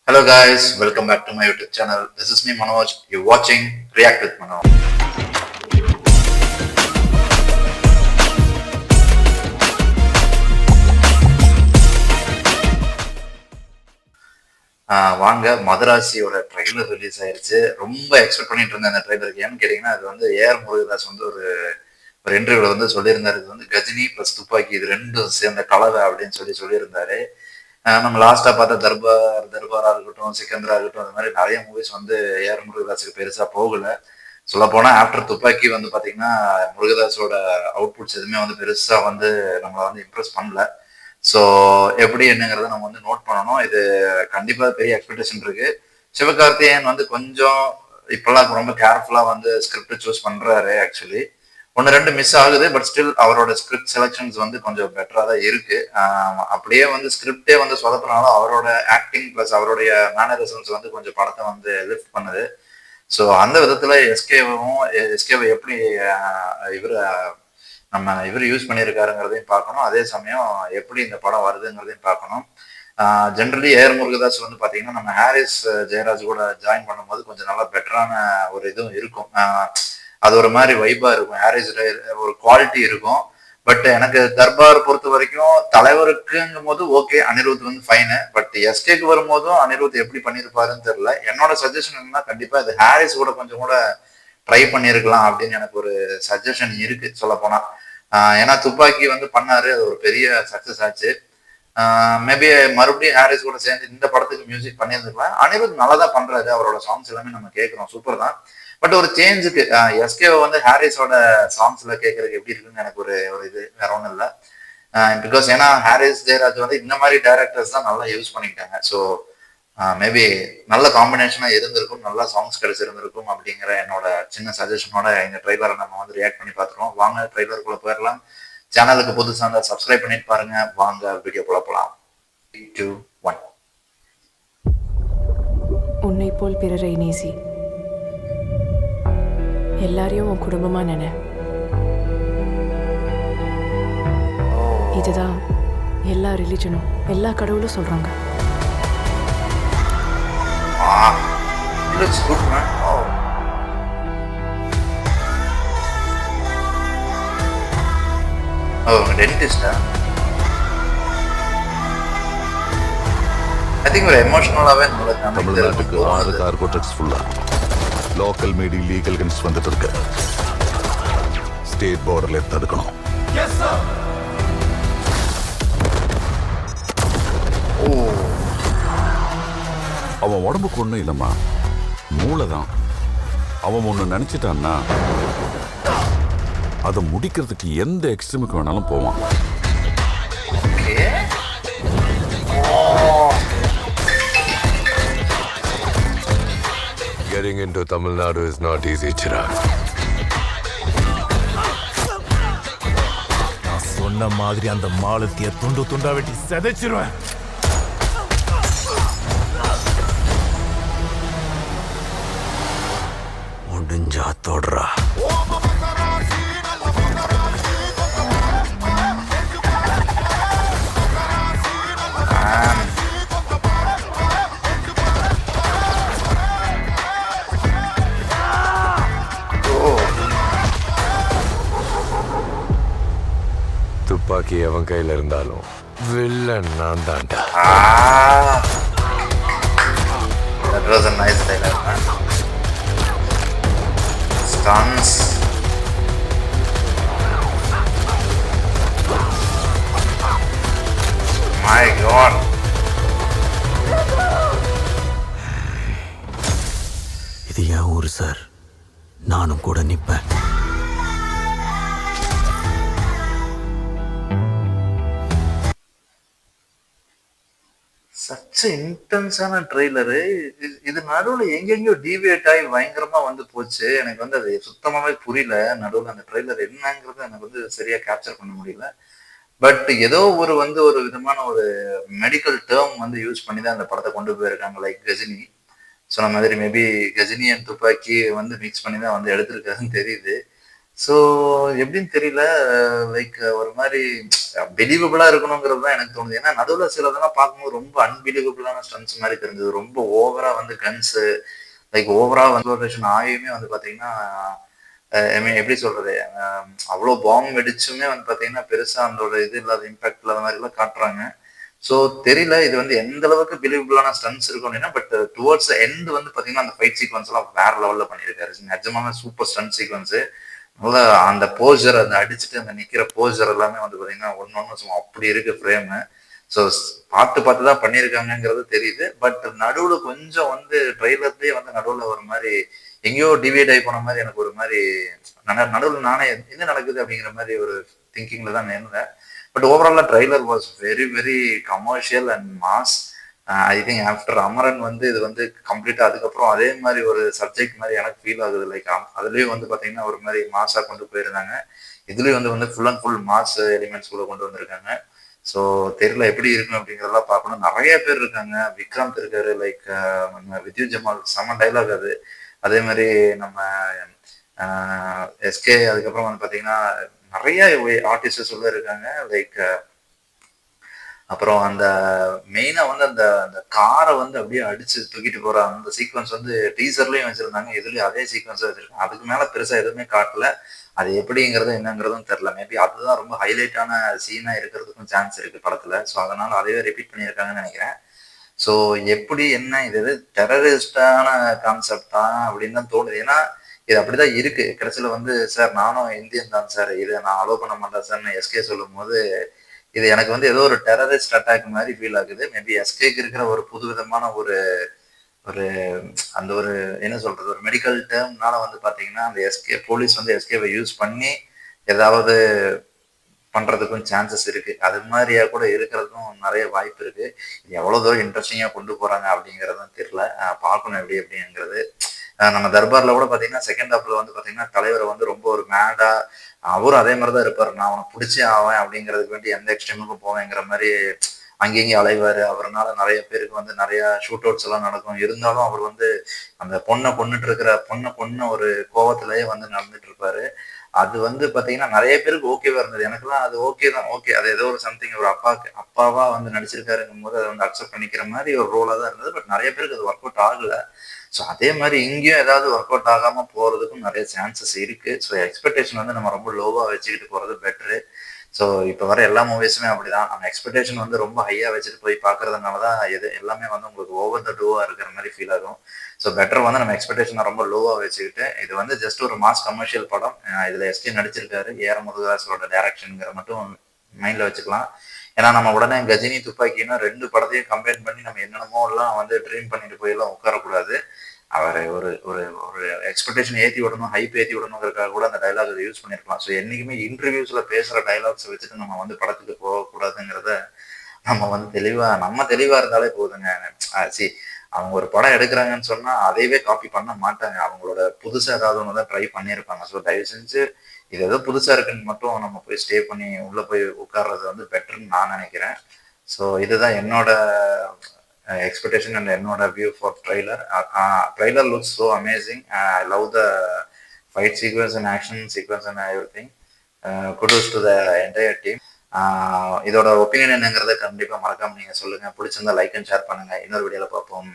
Hello guys, welcome back to my YouTube channel. This is me Manoj. You're watching React with Manoj. வாங்க மதராசியோட trailer release ஆயிருச்சு. ரொம்ப expect பண்ணிட்டு இருந்தேன் அந்த ட்ரெய்லருக்கு. ஏன்னு கேட்டீங்கன்னா அது வந்து ஏஆர் முருகதாஸ் வந்து ஒரு ஒரு இன்டர்வியூல வந்து சொல்லியிருந்தாரு. இது வந்து கஜினி பிளஸ் துப்பாக்கி இது ரெண்டும் சேர்ந்த கலவை அப்படின்னு சொல்லியிருந்தாரு. நம்ம லாஸ்டா பார்த்த தர்பாரா இருக்கட்டும், சிக்கந்தரா இருக்கட்டும், அந்த மாதிரி நிறைய மூவிஸ் வந்து ஏஆர் முருகதாஸுக்கு பெருசா போகல. சொல்ல போனா ஆஃப்டர் துப்பாக்கி வந்து பாத்தீங்கன்னா முருகதாஸோட அவுட்புட்ஸ் எதுவுமே வந்து பெருசா வந்து நம்மளை வந்து இம்ப்ரெஸ் பண்ணல. ஸோ எப்படி என்னங்கிறத நம்ம வந்து நோட் பண்ணணும். இது கண்டிப்பா பெரிய எக்ஸ்பெக்டேஷன் இருக்கு. சிவகார்த்திகேயன் வந்து கொஞ்சம் இப்பெல்லாம் ரொம்ப கேர்ஃபுல்லா வந்து ஸ்கிரிப்ட் சூஸ் பண்றாரு. ஆக்சுவலி ஒன்று ரெண்டு மிஸ் ஆகுது, பட் ஸ்டில் அவரோட ஸ்கிரிப்ட் செலெக்ஷன்ஸ் வந்து கொஞ்சம் பெட்டரா தான் இருக்கு. அப்படியே வந்து ஸ்கிரிப்டே வந்து சொதப்பினாலும் அவரோட ஆக்டிங் பிளஸ் அவருடைய மேனரிசம்ஸ் வந்து கொஞ்சம் படத்தை வந்து லிஃப்ட் பண்ணுது. ஸோ அந்த விதத்துல எஸ்கேவை எப்படி இவர் இவர் யூஸ் பண்ணியிருக்காருங்கிறதையும் பார்க்கணும். அதே சமயம் எப்படி இந்த படம் வருதுங்கிறதையும் பார்க்கணும். ஜென்ரலி ஏஆர் முருகதாஸ் வந்து பாத்தீங்கன்னா நம்ம ஹாரிஸ் ஜெயராஜ் கூட ஜாயின் பண்ணும்போது கொஞ்சம் நல்லா பெட்டரான ஒரு இதுவும் இருக்கும். அது ஒரு மாதிரி வைபா இருக்கும். ஹாரிஸ் ஒரு குவாலிட்டி இருக்கும். பட் எனக்கு தர்பார் பொறுத்த வரைக்கும் தலைவருக்குங்கும் போது ஓகே, அனிருத் வந்து ஃபைனு. பட் எஸ்கேக்கு வரும்போதும் அனிருத் எப்படி பண்ணியிருப்பாருன்னு தெரியல. என்னோட சஜஷன் என்னன்னா கண்டிப்பா இது ஹாரிஸ் கூட கொஞ்சம் கூட ட்ரை பண்ணியிருக்கலாம் அப்படின்னு எனக்கு ஒரு சஜஷன் இருக்கு சொல்ல போனா. ஏன்னா துப்பாக்கி வந்து பண்ணாரு, அது ஒரு பெரிய சக்சஸ் ஆச்சு. மேபி மறுபடியும் ஹாரிஸ் கூட சேர்ந்து இந்த படத்துக்கு மியூசிக் பண்ணியிருந்துக்கலாம். அனிருத் நல்லா தான் பண்றாரு, அவரோட சாங்ஸ் எல்லாமே நம்ம கேட்கிறோம், சூப்பர் தான். பட் ஒரு சேஞ்சுக்கு எஸ்கே வந்து ஹாரிஸோட சாங்ஸ்ல கேட்கறதுக்கு எப்படி இருக்குன்னு எனக்கு ஒரு ஒரு இது வேற ஒன்றும் இல்லை. பிகாஸ் ஏன்னா ஹாரிஸ் ஜெயராஜ் வந்து இந்த மாதிரி டைரக்டர்ஸ் தான் நல்லா யூஸ் பண்ணிக்கிட்டாங்க. ஸோ மேபி நல்ல காம்பினேஷனா இருந்திருக்கும், நல்லா சாங்ஸ் கிடைச்சிருந்திருக்கும் அப்படிங்கிற என்னோட சின்ன சஜஷனோட இந்த ட்ரெய்லரை நம்ம வந்து ரியாக்ட் பண்ணி பார்த்துருவோம். வாங்க ட்ரெய்லருக்குள்ள போயிடலாம். சேனலுக்கு புதுசாக இருந்தால் சப்ஸ்கிரைப் பண்ணிட்டு பாருங்க. வாங்க வீடியோக்குள்ள போகலாம். 3, 2, 1. உன்னை போல் பிறரை நேசி, எல்லாரையும் உன் குடும்பமா நினை. இதுதான் எல்லா ரிலிஜனும் எல்லா கடவுளும் சொல்றாங்க. Looks good, man. Oh. Oh, dentist. I think we're emotional-ஆவே தமிழ்நாட்டுக்கு 6 கார்போட்ரக்ஸ் ஃபுல்லா லோக்கல் மீடி லீகல் கன்ஸ் வந்துட்டு இருக்கு. ஸ்டேட் பார்டர்ல தடுக்கணும். அவன் உடம்புக்கு ஒண்ணும் இல்லம்மா, மூளைதான். அவன் ஒண்ணு நினைச்சிட்டான்னா அதை முடிக்கிறதுக்கு எந்த எக்ஸ்ட்ரீமுக்கு வேணாலும் போவான். Getting into Tamil Nadu is not easy, Chirag. நான் சொன்ன மாதிரி அந்த மாலத்திய துண்டு துண்டா வெட்டி செதைச்சிருவேன். முடிஞ்சா தொடரா. துப்பாக்கி அவன் கையில இருந்தாலும் வில்லன் நான் தான்டா. That was a nice dialogue, man. Stunts. My God. இது என் ஊரு சார், நானும் கூட நிப்பேன். சச்ச இன்டென்ஸான ட்ரெய்லரு. இது நடுவில் எங்கெங்கயோ டிவியேட் ஆகி பயங்கரமா வந்து போச்சு. எனக்கு வந்து அது சுத்தமாவே புரியல. நடுவில் அந்த ட்ரெய்லர் என்னங்கிறது எனக்கு வந்து சரியா கேப்சர் பண்ண முடியல. பட் ஏதோ ஒரு விதமான ஒரு மெடிக்கல் டேர்ம் வந்து யூஸ் பண்ணி தான் அந்த படத்தை கொண்டு போயிருக்காங்க. லைக் கஜினி சொன்ன மாதிரி மேபி கஜினி அண்ட் துப்பாக்கி வந்து மிக்ஸ் பண்ணி தான் வந்து எடுத்திருக்காருன்னு தெரியுது. ஸோ எப்படின்னு தெரியல. லைக் ஒரு மாதிரி பிலீவபிளா இருக்கணுங்கிறது தான் எனக்கு தோணுது. ஏன்னா நடுவில் சிலதெல்லாம் பார்க்கும்போது ரொம்ப அன்பிலீவபிளான ஸ்டன்ஸ் மாதிரி தெரிஞ்சது. ரொம்ப ஓவரா வந்து கன்ஸு லைக் ஓவரா வந்து ஆகியுமே வந்து பார்த்தீங்கன்னா ஐ மீன் எப்படி சொல்றது, அவ்வளோ பாம்பு வெடிச்சுமே வந்து பார்த்தீங்கன்னா பெருசா அதோட இது இல்லாத இம்பாக்ட் இல்லாத மாதிரி எல்லாம் காட்டுறாங்க. ஸோ தெரியல இது வந்து எந்த அளவுக்கு பிலீவபிளான ஸ்டன்ஸ் இருக்கும் அப்படின்னா, பட் டுவர்ட்ஸ் எண்ட் வந்து பார்த்தீங்கன்னா அந்த ஃபைட் சீக்வன்ஸ் எல்லாம் வேற லெவலில் பண்ணியிருக்காரு. நிஜமான சூப்பர் ஸ்டன்ட் சீக்வன்ஸு. நல்லா அந்த போஸ்டர் அந்த அடிச்சுட்டு அந்த நிக்கிற போஸ்டர் எல்லாமே வந்து பார்த்தீங்கன்னா ஒன்னொன்னு சும்மா அப்படி இருக்கு ஃப்ரேமு. ஸோ பார்த்து பார்த்து தான் பண்ணியிருக்காங்கங்கிறது தெரியுது. பட் நடுவில் கொஞ்சம் வந்து ட்ரெய்லர்லேயே வந்து நடுவில் ஒரு மாதிரி எங்கேயோ டிவைட் ஆகி போன மாதிரி எனக்கு ஒரு மாதிரி நடுவில் நானே என்ன நடக்குது அப்படிங்கிற மாதிரி ஒரு திங்கிங்ல தான் இருந்தேன். பட் ஓவராலா trailer was very very commercial and mass. I think after Amaran வந்து இது வந்து கம்ப்ளீட்டா அதுக்கப்புறம் அதே மாதிரி ஒரு சப்ஜெக்ட் மாதிரி எனக்கு ஃபீல் ஆகுது. லைக் அதுலயும் வந்து பாத்தீங்கன்னா ஒரு மாதிரி மாஸா கொண்டு போயிருந்தாங்க. இதுலயும் வந்து full and full mass elements கூட கொண்டு வந்திருக்காங்க. ஸோ தெரியல எப்படி இருக்கும் அப்படிங்கிறதெல்லாம் பார்க்கணும். நிறைய பேர் இருக்காங்க. விக்ராந்த் இருக்காரு, லைக் நம்ம வித்யுத் ஜமால் செம டைலாக் அது. அதே மாதிரி நம்ம எஸ்கே, அதுக்கப்புறம் வந்து பாத்தீங்கன்னா நிறைய ஆர்டிஸ்ட் உள்ள இருக்காங்க. லைக் அப்புறம் அந்த மெயினா வந்து அந்த அந்த காரை வந்து அப்படியே அடிச்சு தூக்கிட்டு போற அந்த சீக்வன்ஸ் வந்து டீசர்லயும் வச்சிருந்தாங்க, இதுலயும் அதே சீக்வன்ஸ் வச்சிருக்காங்க. அதுக்கு மேல பெருசா எதுவுமே காட்டல. அது எப்படிங்கிறது என்னங்கிறதும் தெரியல. மேபி அதுதான் ரொம்ப ஹைலைட்டான சீனா இருக்கிறதுக்கும் சான்ஸ் இருக்கு படத்துல. ஸோ அதனால அதையே ரிப்பீட் பண்ணியிருக்காங்கன்னு நினைக்கிறேன். ஸோ எப்படி என்ன இது டெரரிஸ்டான கான்செப்ட் தான் அப்படின்னு தான் தோணுது. ஏன்னா இது அப்படிதான் இருக்கு. கடைசியில வந்து சார் நானும் இந்தியன் தான் சார், இதை நான் அலோவ் பண்ண மாட்டேன் சார்னு எஸ்கே சொல்லும் போது இது எனக்கு வந்து ஏதோ ஒரு டெரரிஸ்ட் அட்டாக் மாதிரி ஃபீல் ஆகுது. மேபி எஸ்கேக்கு இருக்கிற ஒரு புது விதமான ஒரு ஒரு அந்த ஒரு என்ன சொல்றது ஒரு மெடிக்கல் டேர்ம்னால வந்து பாத்தீங்கன்னா அந்த எஸ்கே போலீஸ் வந்து எஸ்கேவை யூஸ் பண்ணி ஏதாவது பண்றதுக்கும் சான்சஸ் இருக்கு. அது மாதிரியா கூட இருக்கிறதுக்கும் நிறைய வாய்ப்பு இருக்கு. இது எவ்வளவு தூரம் இன்ட்ரெஸ்டிங்கா கொண்டு போறாங்க அப்படிங்கறதும் தெரியல. பார்க்கணும் எப்படி எப்படிங்கிறது. நம்ம தர்பார்ல கூட பாத்தீங்கன்னா செகண்ட் ஹாப்ல வந்து பாத்தீங்கன்னா தலைவரை வந்து ரொம்ப ஒரு மேடா அவரும் அதே மாதிரிதான் இருப்பாரு. நான் அவனை பிடிச்சே ஆவேன் அப்படிங்கிறதுக்கு வேண்டி எந்த எக்ஸ்ட்ரீமுக்கும் போவேங்கிற மாதிரி அங்கேயும் அலைவாரு. அவர்னால நிறைய பேருக்கு வந்து நிறைய ஷூட் அவுட்ஸ் எல்லாம் நடக்கும். இருந்தாலும் அவர் வந்து அந்த பொண்ணை ஒரு கோவத்திலேயே வந்து நடந்துட்டு இருப்பாரு. அது வந்து பாத்தீங்கன்னா நிறைய பேருக்கு ஓகேவா இருந்தது. எனக்குலாம் அது ஓகே தான். ஓகே, அது ஏதோ ஒரு சம்திங் ஒரு அப்பாவா வந்து நடிச்சிருக்காருங்கும் போது அதை வந்து அக்செப்ட் பண்ணிக்கிற மாதிரி ஒரு ரோலா தான் இருந்தது. பட் நிறைய பேருக்கு அது ஒர்க் அவுட் ஆகல. ஸோ அதே மாதிரி இங்கேயும் ஏதாவது ஒர்க் அவுட் ஆகாம போறதுக்கும் நிறைய சான்சஸ் இருக்கு. ஸோ எக்ஸ்பெக்டேஷன் வந்து நம்ம ரொம்ப லோவா வச்சுக்கிட்டு போறது பெட்ரு. ஸோ இப்போ வர எல்லா மூவிஸுமே அப்படிதான். நம்ம எக்ஸ்பெக்டேஷன் வந்து ரொம்ப ஹையா வச்சுட்டு போய் பாக்குறதுனால தான் எல்லாமே வந்து உங்களுக்கு ஓவர் த டூவா இருக்கிற மாதிரி ஃபீல் ஆகும். ஸோ பெட்டர் வந்து நம்ம எக்ஸ்பெக்டேஷனை ரொம்ப லோவா வச்சுக்கிட்டு இது வந்து ஜஸ்ட் ஒரு மாஸ் கமர்ஷியல் படம். இதுல எஸ்கே நடிச்சிருக்காரு, ஏஆர் முருகதாஸோட டைரக்ஷனுங்கிற மட்டும் மைண்ட்ல வச்சுக்கலாம். ஏன்னா நம்ம உடனே கஜினி துப்பாக்கின்னா ரெண்டு படத்தையும் கம்பைன் பண்ணி நம்ம என்னென்னமோ எல்லாம் வந்து ட்ரீம் பண்ணிட்டு போய் எல்லாம் உட்காரக்கூடாது. அவரை ஒரு ஒரு ஒரு எக்ஸ்பெக்டேஷன் ஏற்றி விடணும், ஹைப் ஏற்றி விடணுங்கிறதுக்காக கூட அந்த டைலாக் யூஸ் பண்ணியிருக்கலாம். ஸோ என்னைக்குமே இன்டர்வியூஸ்ல பேசுற டைலாக்ஸ் வச்சுட்டு நம்ம வந்து படத்துக்கு போகக்கூடாதுங்கிறத நம்ம வந்து நம்ம தெளிவா இருந்தாலே போதுங்க. சி அவங்க ஒரு படம் எடுக்கிறாங்கன்னு சொன்னா அதையவே காப்பி பண்ண மாட்டாங்க. அவங்களோட புதுசா ஏதாவது ஒன்று தான் ட்ரை பண்ணியிருப்பாங்க. ஸோ தயவு செஞ்சு இது ஏதோ புதுசா இருக்குன்னு மட்டும் நம்ம போய் ஸ்டே பண்ணி உள்ள போய் உட்கார்றது வந்து பெட்டர்ன்னு நான் நினைக்கிறேன். ஸோ இதுதான் என்னோட expectation and என்னோட view for trailer. Trailer looks so amazing. I love the fight sequence and action sequence and everything. Kudos to the entire team. இதோட ஒப்பீனியன் என்னங்கிறத கண்டிப்பா மறக்காம நீங்க சொல்லுங்க. பிடிச்சிருந்தா லைக் அண்ட் ஷேர் பண்ணுங்க. இன்னொரு வீடியோல பார்ப்போம்.